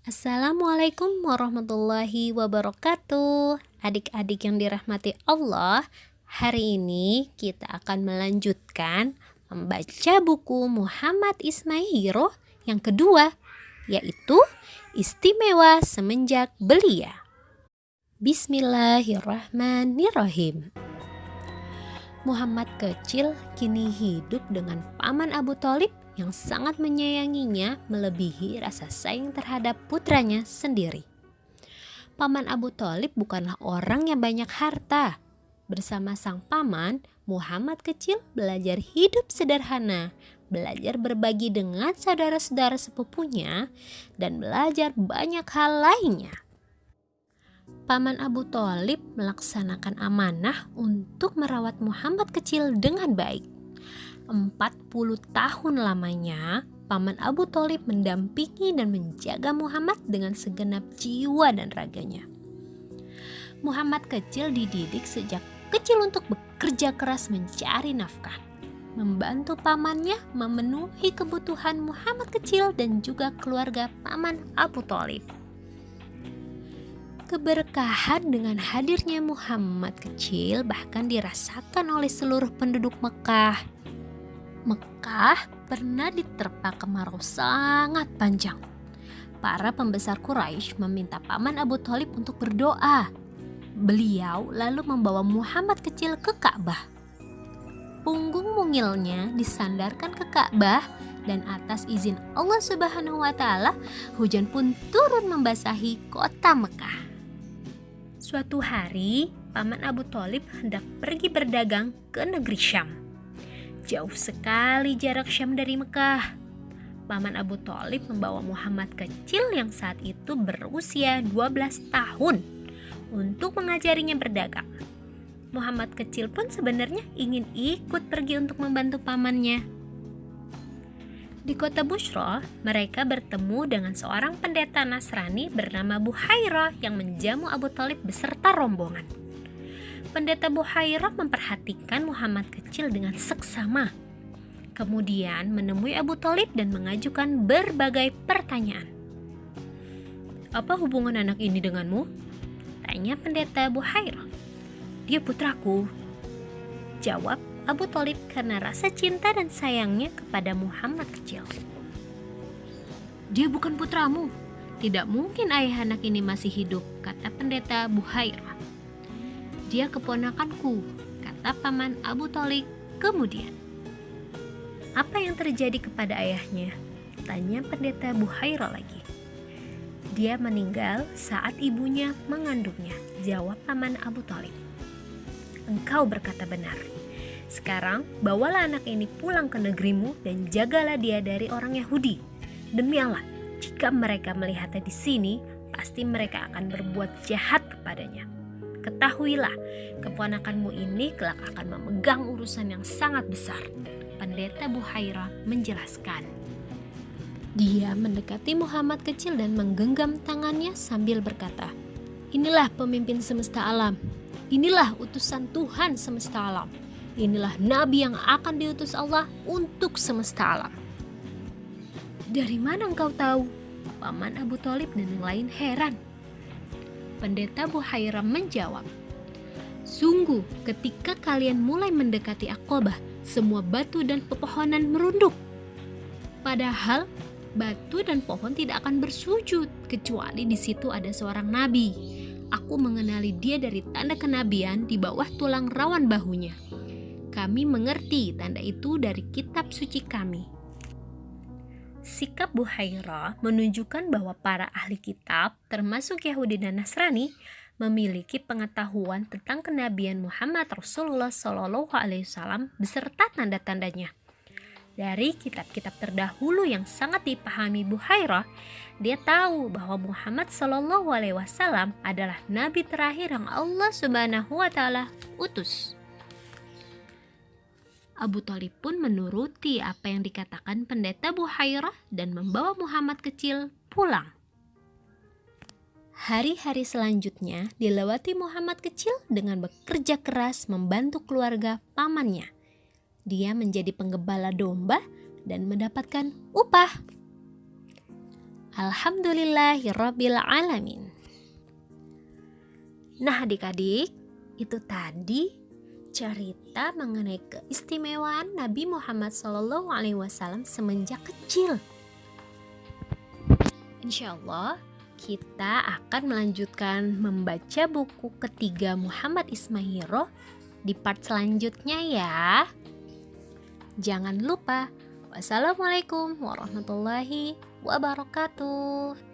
Assalamualaikum warahmatullahi wabarakatuh. Adik-adik yang dirahmati Allah, hari ini kita akan melanjutkan membaca buku Muhammad Ismail yang kedua, yaitu Istimewa Semenjak Belia. Bismillahirrahmanirrahim. Muhammad kecil kini hidup dengan Paman Abu Thalib yang sangat menyayanginya melebihi rasa sayang terhadap putranya sendiri. Paman Abu Thalib bukanlah orang yang banyak harta. Bersama sang paman, Muhammad kecil belajar hidup sederhana, belajar berbagi dengan saudara-saudara sepupunya, dan belajar banyak hal lainnya. Paman Abu Thalib melaksanakan amanah untuk merawat Muhammad kecil dengan baik. 40 tahun lamanya, Paman Abu Thalib mendampingi dan menjaga Muhammad dengan segenap jiwa dan raganya. Muhammad kecil dididik sejak kecil untuk bekerja keras mencari nafkah, membantu pamannya memenuhi kebutuhan Muhammad kecil dan juga keluarga Paman Abu Thalib. Keberkahan dengan hadirnya Muhammad kecil bahkan dirasakan oleh seluruh penduduk Mekah. Mekah pernah diterpa kemarau sangat panjang. Para pembesar Quraisy meminta Paman Abu Thalib untuk berdoa. Beliau lalu membawa Muhammad kecil ke Ka'bah. Punggung mungilnya disandarkan ke Ka'bah dan atas izin Allah Subhanahu wa Ta'ala, hujan pun turun membasahi kota Mekah. Suatu hari, Paman Abu Thalib hendak pergi berdagang ke negeri Syam. Jauh sekali jarak Syam dari Mekah. Paman Abu Thalib membawa Muhammad kecil yang saat itu berusia 12 tahun untuk mengajarinya berdagang. Muhammad kecil pun sebenarnya ingin ikut pergi untuk membantu pamannya. Di kota Bushra, mereka bertemu dengan seorang pendeta Nasrani bernama Buhairah yang menjamu Abu Thalib beserta rombongan. Pendeta Buhairah memperhatikan Muhammad kecil dengan seksama. Kemudian menemui Abu Thalib dan mengajukan berbagai pertanyaan. "Apa hubungan anak ini denganmu?" tanya pendeta Buhairah. "Dia putraku," jawab Abu Thalib karena rasa cinta dan sayangnya kepada Muhammad kecil. "Dia bukan putramu. Tidak mungkin ayah anak ini masih hidup," kata pendeta Buhairah. "Dia keponakanku," kata Paman Abu Thalib kemudian. "Apa yang terjadi kepada ayahnya?" tanya pendeta Buhairah lagi. "Dia meninggal saat ibunya mengandungnya," jawab Paman Abu Thalib. "Engkau berkata benar. Sekarang bawalah anak ini pulang ke negerimu dan jagalah dia dari orang Yahudi. Demi Allah, jika mereka melihatnya di sini, pasti mereka akan berbuat jahat kepadanya. Ketahuilah, keponakanmu ini kelak akan memegang urusan yang sangat besar," pendeta Buhairah menjelaskan. Dia mendekati Muhammad kecil dan menggenggam tangannya sambil berkata, "Inilah pemimpin semesta alam. Inilah utusan Tuhan semesta alam. Inilah nabi yang akan diutus Allah untuk semesta alam." "Dari mana engkau tahu?" Paman Abu Thalib dan yang lain heran. Pendeta Buhairah menjawab, "Sungguh ketika kalian mulai mendekati Aqabah, semua batu dan pepohonan merunduk. Padahal batu dan pohon tidak akan bersujud kecuali di situ ada seorang nabi. Aku mengenali dia dari tanda kenabian di bawah tulang rawan bahunya. Kami mengerti tanda itu dari kitab suci kami." Sikap Buhairah menunjukkan bahwa para ahli kitab, termasuk Yahudi dan Nasrani, memiliki pengetahuan tentang kenabian Muhammad Rasulullah SAW beserta tanda-tandanya. Dari kitab-kitab terdahulu yang sangat dipahami Buhairah, dia tahu bahwa Muhammad SAW adalah nabi terakhir yang Allah Subhanahu wa Ta'ala utus. Abu Thalib pun menuruti apa yang dikatakan pendeta Buhairah dan membawa Muhammad kecil pulang. Hari-hari selanjutnya dilewati Muhammad kecil dengan bekerja keras membantu keluarga pamannya. Dia menjadi penggembala domba dan mendapatkan upah. Alhamdulillahirabbil alamin. Nah adik-adik, itu tadi cerita mengenai keistimewaan Nabi Muhammad SAW semenjak kecil. Insya Allah kita akan melanjutkan membaca buku ketiga Muhammad Ismail di part selanjutnya ya. Jangan lupa. Wassalamualaikum warahmatullahi wabarakatuh.